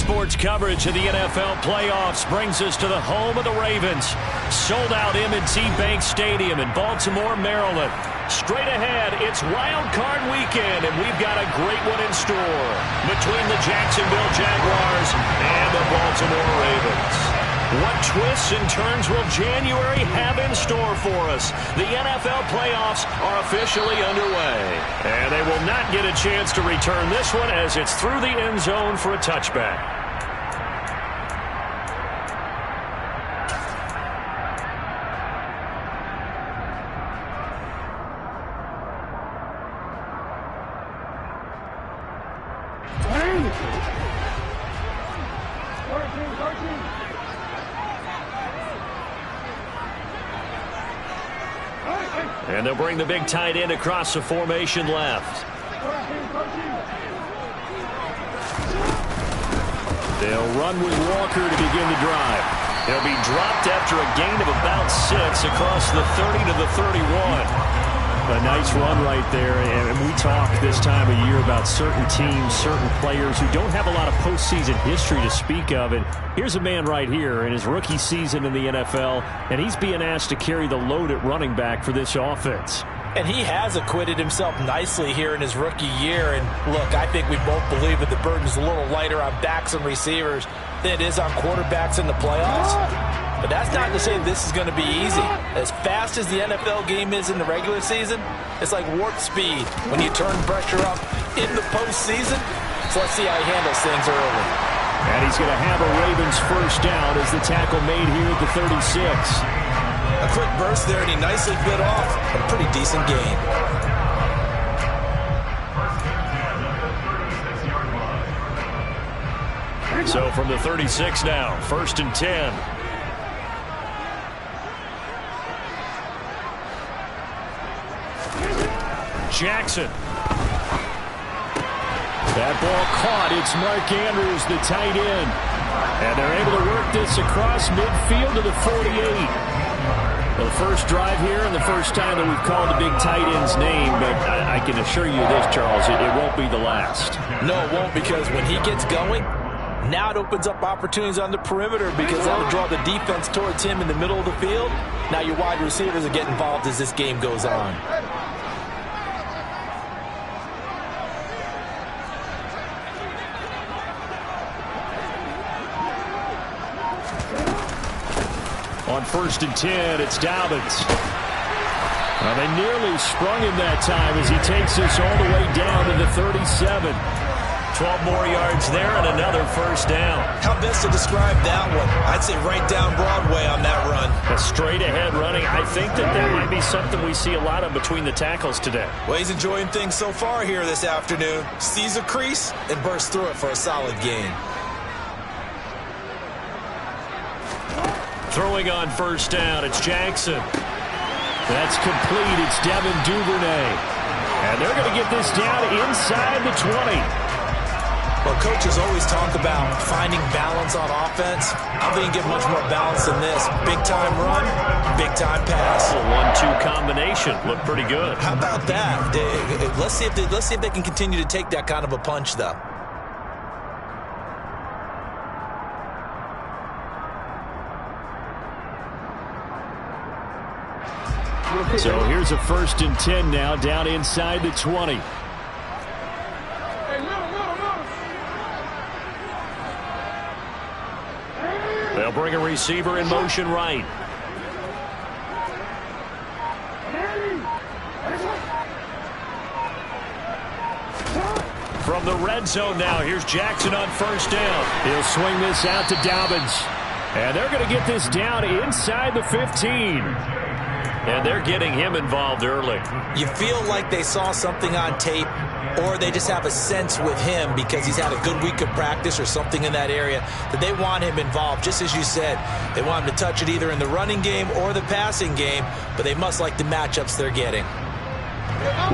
Sports coverage of the NFL playoffs brings us to the home of the Ravens. Sold out M&T Bank Stadium in Baltimore, Maryland. Straight ahead, it's Wild Card Weekend, and we've got a great one in store between the Jacksonville Jaguars and the Baltimore Ravens. What twists and turns will January have in store for us? The NFL playoffs are officially underway, and they will not get a chance to return this one as it's through the end zone for a touchback. And they'll bring the big tight end across the formation left. They'll run with Walker to begin the drive. They'll be dropped after a gain of about 6 across the 30 to the 31. A nice run right there, and we talk this time of year about certain teams, certain players who don't have a lot of postseason history to speak of. And here's a man right here in his rookie season in the NFL, and he's being asked to carry the load at running back for this offense. And he has acquitted himself nicely here in his rookie year. And look, I think we both believe that the burden's a little lighter on backs and receivers than it is on quarterbacks in the playoffs. But that's not to say this is going to be easy. As fast as the NFL game is in the regular season, it's like warp speed when you turn pressure up in the postseason. So let's see how he handles things early. And he's going to have a Ravens first down as the tackle made here at the 36. A quick burst there, and he nicely bit off a pretty decent gain. So from the 36 now, 1st and 10. Jackson. That ball caught. It's Mark Andrews, the tight end. And they're able to work this across midfield to the 48. The first drive here and the first time that we've called the big tight end's name, but I can assure you this, Charles, it won't be the last. No, it won't, because when he gets going, now it opens up opportunities on the perimeter because that'll draw the defense towards him in the middle of the field. Now your wide receivers will get involved as this game goes on. On 1st and 10, it's Dobbins. Well, they nearly sprung him that time as he takes this all the way down to the 37. 12 more yards there and another first down. How best to describe that one? I'd say right down Broadway on that run. A straight ahead running. I think that might be something we see a lot of between the tackles today. Well, he's enjoying things so far here this afternoon. Sees a crease and bursts through it for a solid gain. Throwing on first down, it's Jackson. That's complete. It's Devin Duvernay. And they're going to get this down inside the 20. Well, coaches always talk about finding balance on offense. I don't think you get much more balance than this. Big-time run, big-time pass. A 1-2 combination. Looked pretty good. How about that? Let's see if they can continue to take that kind of a punch, though. So here's a 1st and 10 now, down inside the 20. They'll bring a receiver in motion right. From the red zone now, here's Jackson on first down. He'll swing this out to Dobbins. And they're going to get this down inside the 15. And they're getting him involved early. You feel like they saw something on tape, or they just have a sense with him because he's had a good week of practice or something in that area that they want him involved. Just as you said, they want him to touch it either in the running game or the passing game, but they must like the matchups they're getting.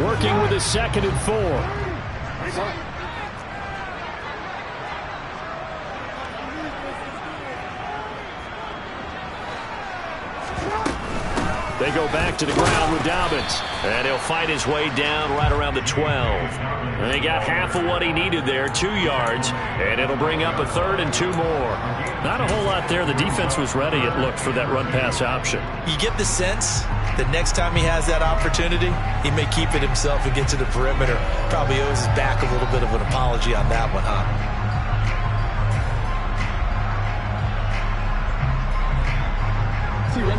Working with a 2nd and 4. They go back to the ground with Dobbins. And he'll fight his way down right around the 12. And he got half of what he needed there, 2 yards. And it'll bring up a 3rd and 2 more. Not a whole lot there. The defense was ready, it looked, for that run-pass option. You get the sense that next time he has that opportunity, he may keep it himself and get to the perimeter. Probably owes his back a little bit of an apology on that one, huh?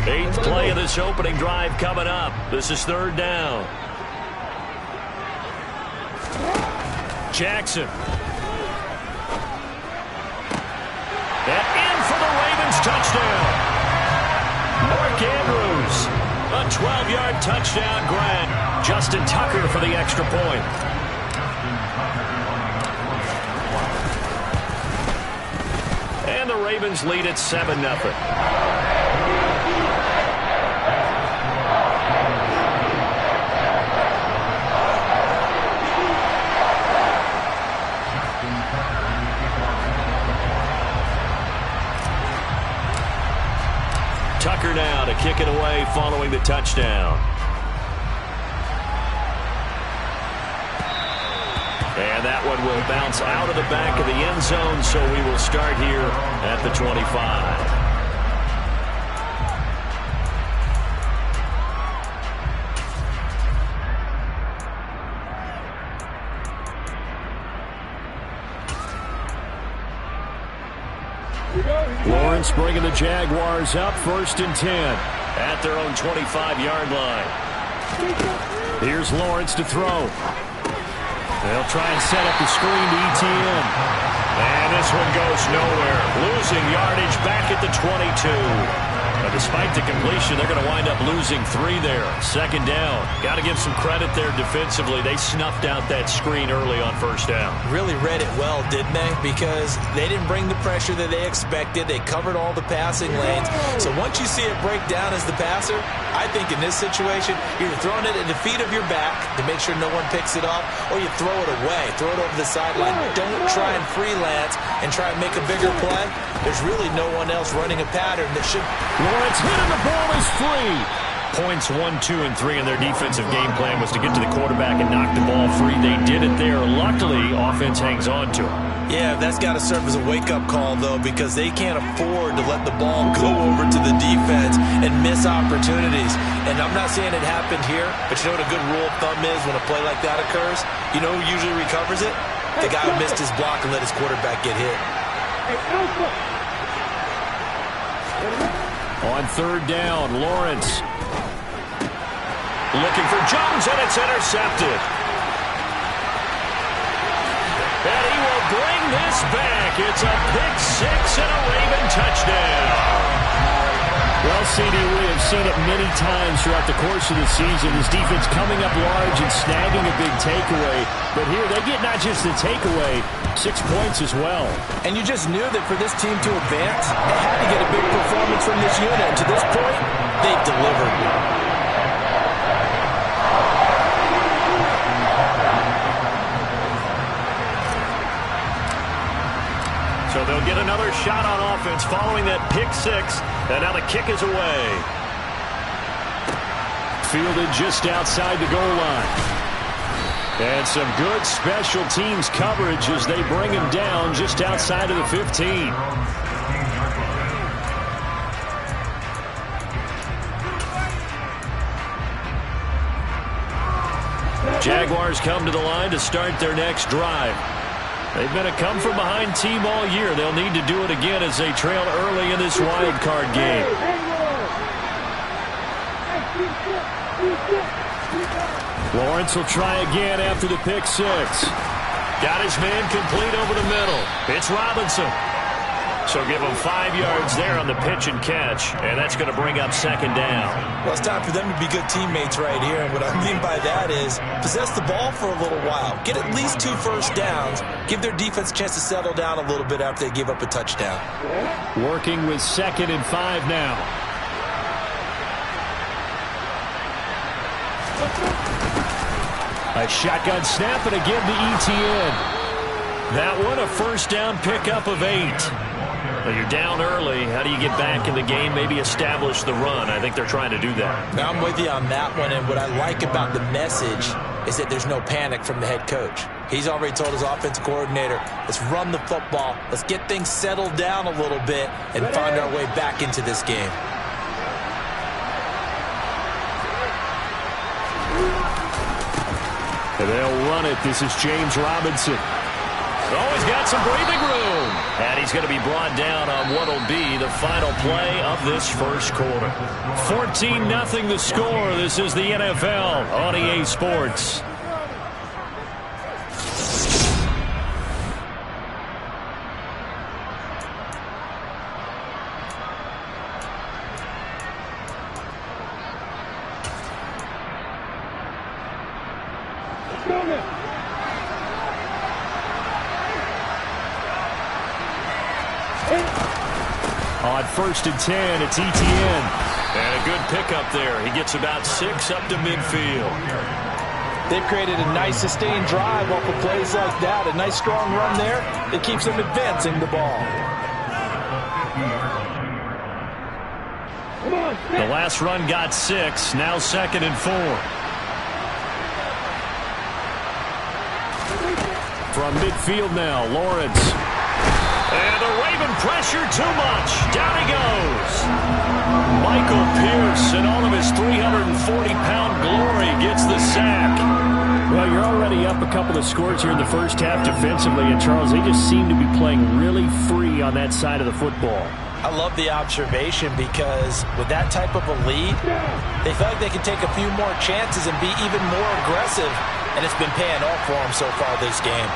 Eighth play of this opening drive coming up. This is 3rd down. Jackson. And in for the Ravens touchdown. Mark Andrews. A 12-yard touchdown grab. Justin Tucker for the extra point. And the Ravens lead at 7-0. Tucker now to kick it away following the touchdown. And that one will bounce out of the back of the end zone, so we will start here at the 25. Lawrence bringing the Jaguars up 1st and 10 at their own 25-yard line. Here's Lawrence to throw. They'll try and set up the screen to ETN. And this one goes nowhere. Losing yardage back at the 22. But despite the completion, they're going to wind up losing 3 there. 2nd down. Got to give some credit there defensively. They snuffed out that screen early on 1st down. Really read it well, didn't they? Because they didn't bring the pressure that they expected. They covered all the passing lanes. So once you see it break down as the passer, I think in this situation, you're throwing it at the feet of your back to make sure no one picks it off, or you throw it away. Throw it over the sideline. Don't try and freelance and try and make a bigger play. There's really no one else running a pattern that should... Lawrence hit and the ball is free. Points 1, 2, and 3 in their defensive game plan was to get to the quarterback and knock the ball free. They did it there. Luckily, offense hangs on to it. Yeah, that's got to serve as a wake-up call, though, because they can't afford to let the ball go over to the defense and miss opportunities. And I'm not saying it happened here, but you know what a good rule of thumb is when a play like that occurs? You know who usually recovers it? The guy who missed his block and let his quarterback get hit. On 3rd down, Lawrence looking for Jones, and it's intercepted. And he will bring this back. It's a pick 6 and a Raven touchdown. Well, CD, we have seen it many times throughout the course of the season. His defense coming up large and snagging a big takeaway. But here they get not just the takeaway, 6 points as well. And you just knew that for this team to advance, they had to get a big performance from this unit. And to this point, they've delivered. So they'll get another shot on offense following that pick 6. And now the kick is away. Fielded just outside the goal line. And some good special teams coverage as they bring him down just outside of the 15. Jaguars come to the line to start their next drive. They've been a come-from-behind team all year. They'll need to do it again as they trail early in this wild card game. Lawrence will try again after the pick 6. Got his man complete over the middle. It's Robinson. So give him 5 yards there on the pitch and catch, and that's going to bring up 2nd down. Well, it's time for them to be good teammates right here, and what I mean by that is possess the ball for a little while. Get at least 2 first downs. Give their defense a chance to settle down a little bit after they give up a touchdown. Working with 2nd and 5 now. A shotgun snap and again to ETN. That one a first down pickup of 8. Well, you're down early. How do you get back in the game, maybe establish the run? I think they're trying to do that. Now, I'm with you on that one, and what I like about the message is that there's no panic from the head coach. He's already told his offensive coordinator, let's run the football, let's get things settled down a little bit and find our way back into this game. And they'll run it. This is James Robinson. Oh, he's got some breathing room. And he's going to be brought down on what will be the final play of this first quarter. 14-0 the score. This is the NFL on EA Sports. On 1st and 10, it's Etienne. And a good pickup there. He gets about 6 up to midfield. They've created a nice sustained drive off of plays like that. A nice strong run there that keeps them advancing the ball. The last run got 6. Now 2nd and 4. From midfield now, Lawrence. And the Raven pressure too much. Down he goes. Michael Pierce, in all of his 340-pound glory, gets the sack. Well, you're already up a couple of scores here in the first half defensively, and Charles, they just seem to be playing really free on that side of the football. I love the observation because with that type of a lead, they feel like they can take a few more chances and be even more aggressive, and it's been paying off for them so far this game.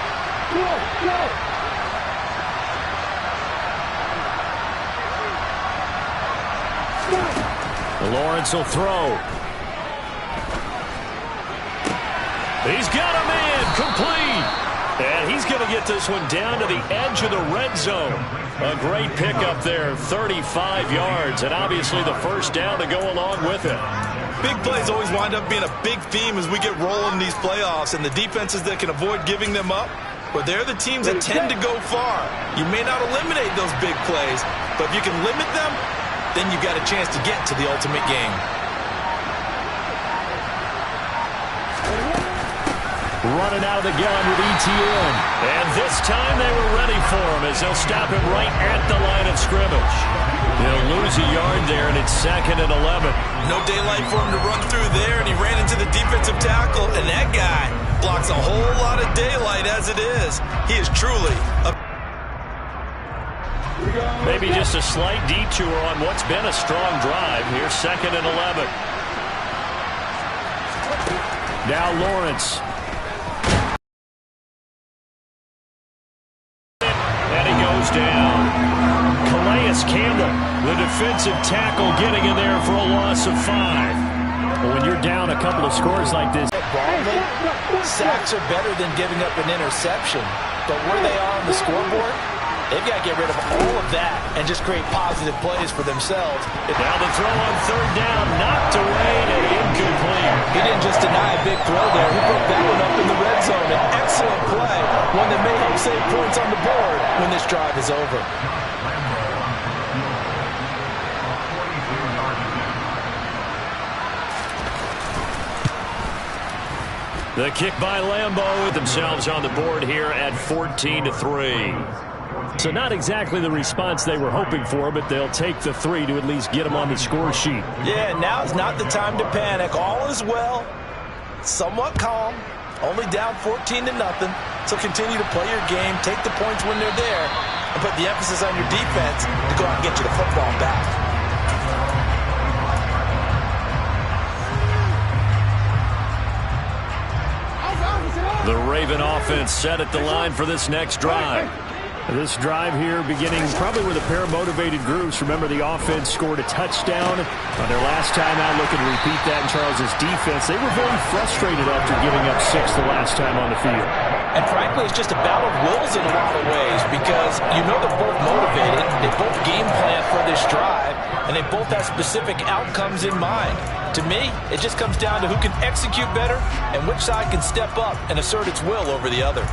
Lawrence will throw. He's got him in, complete. And he's going to get this one down to the edge of the red zone. A great pickup there, 35 yards, and obviously the first down to go along with it. Big plays always wind up being a big theme as we get rolling in these playoffs, and the defenses that can avoid giving them up, but they're the teams that tend to go far. You may not eliminate those big plays, but if you can limit them, then you've got a chance to get to the ultimate game. Running out of the gun with Etienne. And this time they were ready for him as they'll stop him right at the line of scrimmage. They'll lose a yard there, and it's 2nd and 11. No daylight for him to run through there, and he ran into the defensive tackle, and that guy blocks a whole lot of daylight as it is. He is truly a... Maybe just a slight detour on what's been a strong drive. Here's 2nd and 11. Now Lawrence. And he goes down. Calais Campbell, the defensive tackle, getting in there for a loss of 5. But when you're down a couple of scores like this, sacks are better than giving up an interception. But where they are on the scoreboard, they've got to get rid of all of that and just create positive plays for themselves. Now the throw on 3rd down, knocked away and incomplete. He didn't just deny a big throw there. He broke that one up in the red zone. An excellent play, one that may help save points on the board when this drive is over. The kick by Lambeau, themselves on the board here at 14-3. So not exactly the response they were hoping for, but they'll take the 3 to at least get them on the score sheet. Yeah, now's not the time to panic. All is well. Somewhat calm. Only down 14-0. So continue to play your game, take the points when they're there, and put the emphasis on your defense to go out and get you the football back. The Raven offense set at the line for this next drive. This drive here beginning probably with a pair of motivated groups. Remember, the offense scored a touchdown on their last time out. Looking to repeat that in Charles's defense. They were very frustrated after giving up 6 the last time on the field. And frankly, it's just a battle of wills in a lot of ways because you know they're both motivated. They both game plan for this drive, and they both have specific outcomes in mind. To me, it just comes down to who can execute better and which side can step up and assert its will over the other.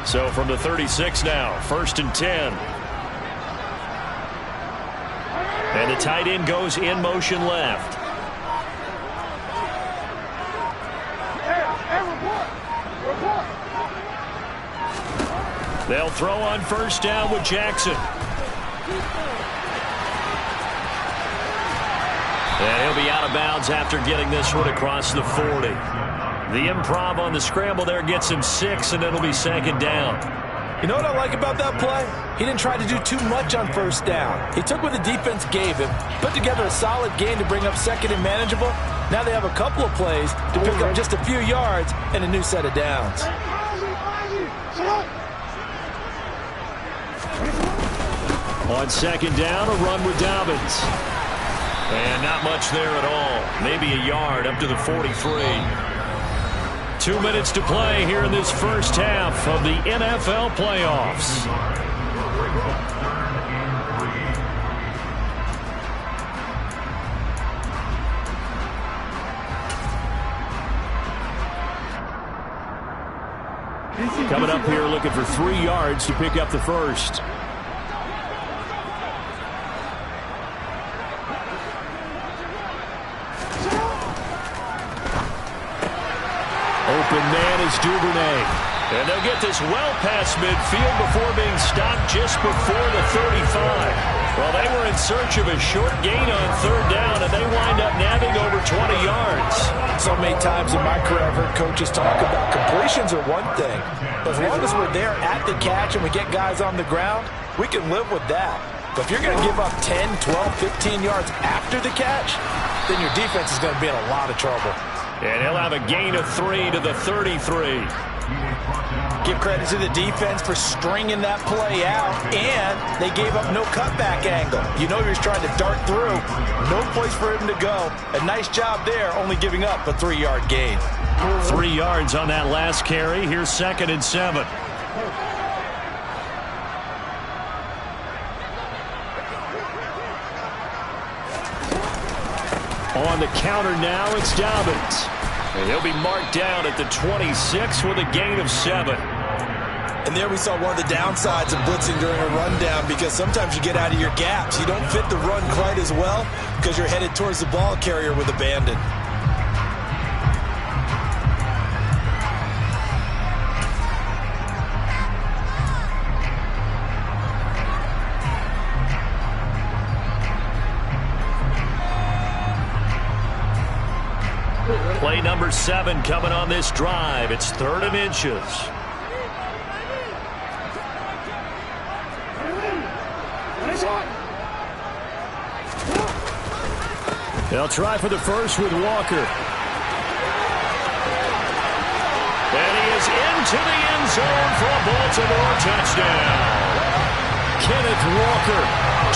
So from the 36 now, 1st and 10. And the tight end goes in motion left. They'll throw on 1st down with Jackson. And he'll be out of bounds after getting this one across the 40. The improv on the scramble there gets him 6, and it'll be 2nd down. You know what I like about that play? He didn't try to do too much on 1st down. He took what the defense gave him, put together a solid gain to bring up 2nd and manageable. Now they have a couple of plays to pick up just a few yards and a new set of downs. On 2nd down, a run with Dobbins. And not much there at all. Maybe a yard up to the 43. 2 minutes to play here in this first half of the NFL playoffs. Coming up here looking for 3 yards to pick up the first. Open man is Duvernay. And they'll get this well past midfield before being stopped just before the 35. Well, they were in search of a short gain on 3rd down, and they wind up nabbing over 20 yards. So many times in my career I've heard coaches talk about completions are one thing. But as long as we're there at the catch and we get guys on the ground, we can live with that. But if you're going to give up 10, 12, 15 yards after the catch, then your defense is going to be in a lot of trouble. And he'll have a gain of 3 to the 33. Give credit to the defense for stringing that play out, and they gave up no cutback angle. You know he was trying to dart through. No place for him to go. A nice job there, only giving up a 3-yard gain. 3 yards on that last carry. Here's 2nd and 7. On the counter now, it's Dobbins. And he'll be marked down at the 26 with a gain of 7. And there we saw one of the downsides of blitzing during a rundown, because sometimes you get out of your gaps. You don't fit the run quite as well because you're headed towards the ball carrier with abandon. Play number 7 coming on this drive. It's 3rd and inches. They'll try for the first with Walker. And he is into the end zone for a Baltimore touchdown. Kenneth Walker,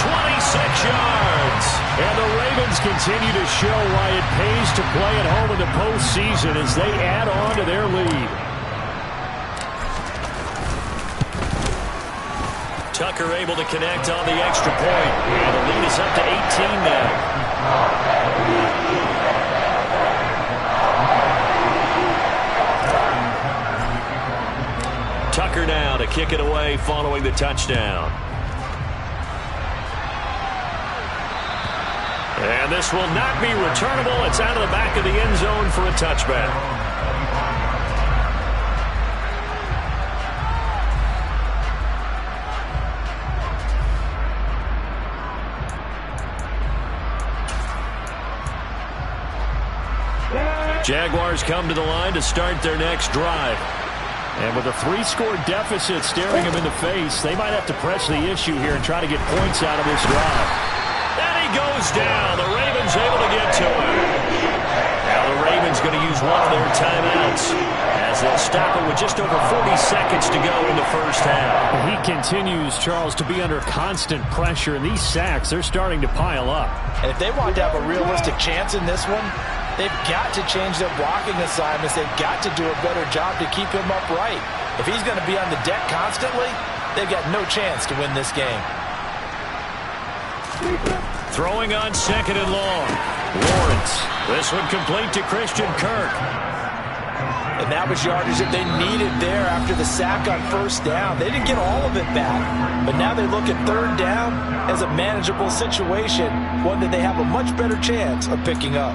26 yards. And the Ravens continue to show why it pays to play at home in the postseason as they add on to their lead. Tucker able to connect on the extra point. And the lead is up to 18 now. Tucker now to kick it away following the touchdown. And this will not be returnable. It's out of the back of the end zone for a touchback. Jaguars come to the line to start their next drive. And with a 3-score deficit staring them in the face, they might have to press the issue here and try to get points out of this drive. And he goes down. The Ravens able to get to him. Now the Ravens going to use one of their timeouts as they'll stop it with just over 40 seconds to go in the first half. He continues, Charles, to be under constant pressure, and these sacks, they're starting to pile up. And if they want to have a realistic chance in this one, they've got to change their blocking assignments. They've got to do a better job to keep him upright. If he's going to be on the deck constantly, they've got no chance to win this game. Throwing on 2nd and long. Lawrence. This one complete to Christian Kirk. And that was yardage that they needed there after the sack on first down. They didn't get all of it back, but now they look at third down as a manageable situation, one that they have a much better chance of picking up.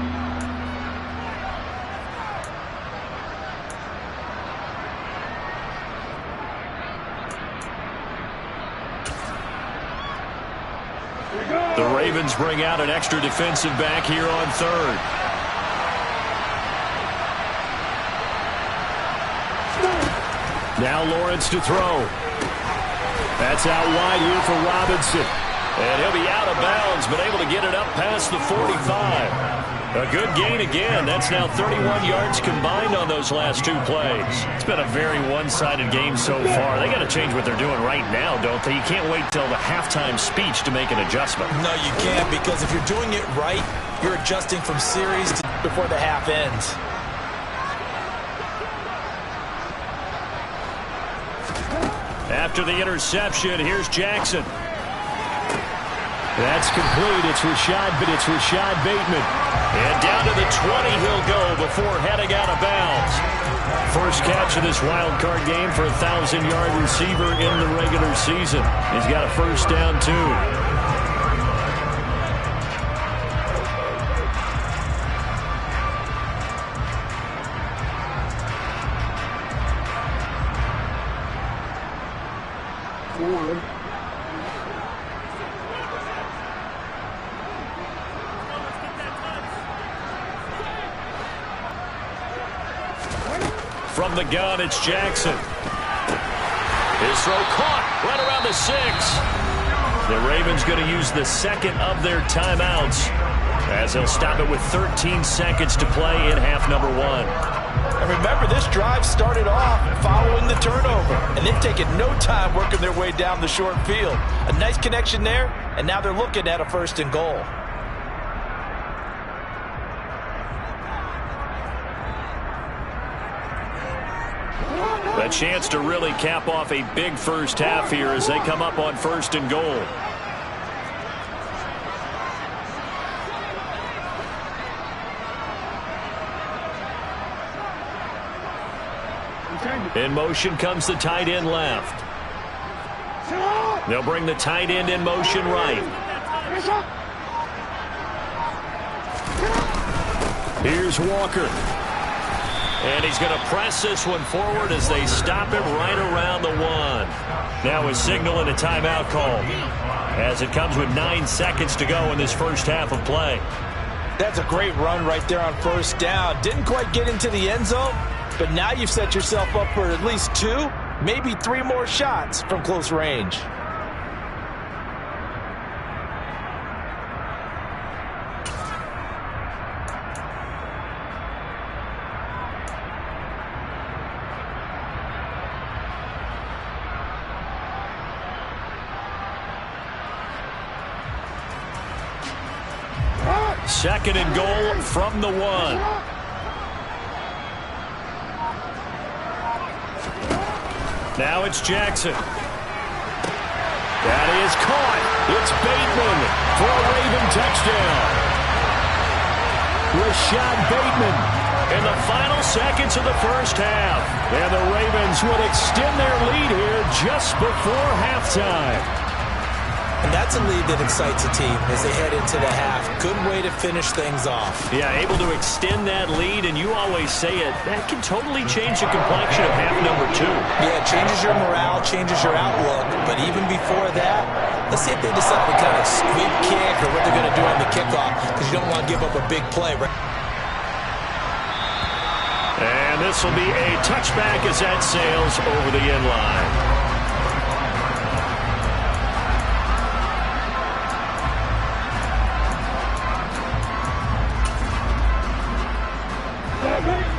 The Ravens bring out an extra defensive back here on third. Now Lawrence to throw. That's out wide here for Robinson. And he'll be out of bounds, but able to get it up past the 45. A good gain again. That's now 31 yards combined on those last two plays. It's been a very one-sided game so far. They got to change what they're doing right now, don't they? You can't wait till the halftime speech to make an adjustment. No, you can't, because if you're doing it right, you're adjusting from series to before the half ends. After the interception, here's Jackson. That's complete. It's Rashad Bateman. And down to the 20 he'll go before heading out of bounds. First catch of this wild card game for a 1,000-yard receiver in the regular season. He's got a first down, too. From the gun, it's Jackson. His throw caught right around the 6. The Ravens going to use the second of their timeouts as they'll stop it with 13 seconds to play in half number 1. And remember, this drive started off following the turnover, and they've taken no time working their way down the short field. A nice connection there, and now they're looking at a 1st and goal. A chance to really cap off a big first half here as they come up on 1st and goal. In motion comes the tight end left. They'll bring the tight end in motion right. Here's Walker. And he's going to press this one forward as they stop him right around the 1. Now a signal and a timeout call as it comes with 9 seconds to go in this first half of play. That's a great run right there on first down. Didn't quite get into the end zone, but now you've set yourself up for at least 2, maybe 3 more shots from close range. Second and goal from the 1. Now it's Jackson. That is caught. It's Bateman for a Raven touchdown. Rashad Bateman in the final seconds of the first half. And the Ravens would extend their lead here just before halftime. And that's a lead that excites a team as they head into the half. Good way to finish things off. Yeah, able to extend that lead, and you always say it, that can totally change the complexion of half number 2. Yeah, it changes your morale, changes your outlook. But even before that, let's see if they decide to kind of sweep kick or what they're going to do on the kickoff, because you don't want to give up a big play, right? And this will be a touchback as that sails over the end line.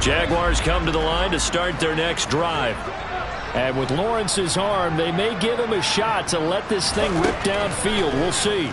Jaguars come to the line to start their next drive. And with Lawrence's arm, they may give him a shot to let this thing rip downfield. We'll see.